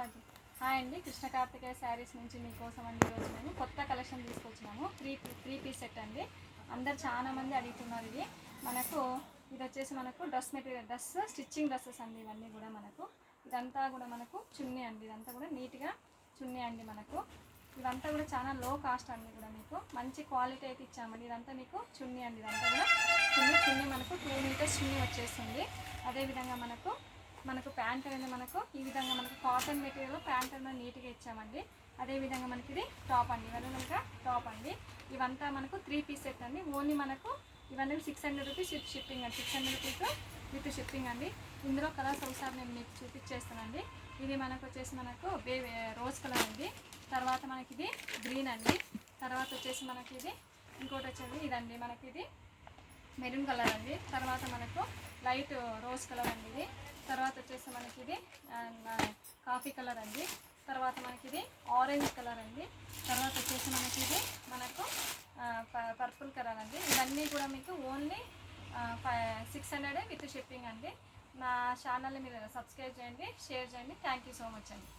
Start. Hi అండి, కృష్ణ కార్తికేయ శారీస్ నుంచి మీకోసం అండి ఈరోజు మేము కొత్త కలెక్షన్ తీసుకొచ్చినాము. త్రీ పీస్ సెట్ అండి. అందరు చాలా మంది అడుగుతున్నారు. ఇది వచ్చేసి మనకు డ్రెస్ మెటీరియల్, స్టిచ్చింగ్ డ్రెస్సెస్ అండి. ఇవన్నీ కూడా మనకు ఇదంతా కూడా మనకు చున్నీ అండి. ఇదంతా కూడా నీట్గా చున్నీ అండి. మనకు ఇదంతా కూడా చాలా లో కాస్ట్ అండి. కూడా మీకు మంచి క్వాలిటీ అయితే ఇచ్చామండి. ఇదంతా మీకు చున్నీ అండి. ఇదంతా కూడా చున్నీ మనకు 2 మీటర్స్ చున్నీ వచ్చేస్తుంది. అదేవిధంగా మనకు ప్యాంట్ అనేది మనకు ఈ విధంగా మనకు కాటన్ మెటీరియల్ ప్యాంట్ అనేది నీట్గా ఇచ్చామండి. అదేవిధంగా మనకి ఇది టాప్ అండి. ఇవన్నీ మనకు టాప్ అండి. ఇవంతా మనకు 3 పీస్ సెట్ అండి. ఓన్లీ మనకు ఇవన్నీ 600 రూపీస్ విత్ షిప్పింగ్ అండి. 600 రూపీస్ విత్ షిప్పింగ్ అండి. ఇందులో కలర్స్ ఒకసారి నేను మీకు చూపించేస్తానండి. ఇది మనకు వచ్చేసి మనకు రోజ్ కలర్ అండి. తర్వాత మనకి ఇది గ్రీన్ అండి. తర్వాత వచ్చేసి మనకి ఇది ఇంకోటి వచ్చేది ఇదండి. మనకి ఇది మెరూన్ కలర్ అండి. తర్వాత మనకు లైట్ రోజ్ కలర్ అండి. ఇది తర్వాత వచ్చేసి మనకి ఇది కాఫీ కలర్ అండి. తర్వాత మనకి ఇది ఆరెంజ్ కలర్ అండి. తర్వాత వచ్చేసి మనకి ఇది మనకు పర్పుల్ కలర్ అండి. ఇవన్నీ కూడా మీకు ఓన్లీ 600 విత్ షిప్పింగ్ అండి. నా ఛానల్ని మీరు సబ్స్క్రైబ్ చేయండి, షేర్ చేయండి. థ్యాంక్ యూ సో మచ్ అండి.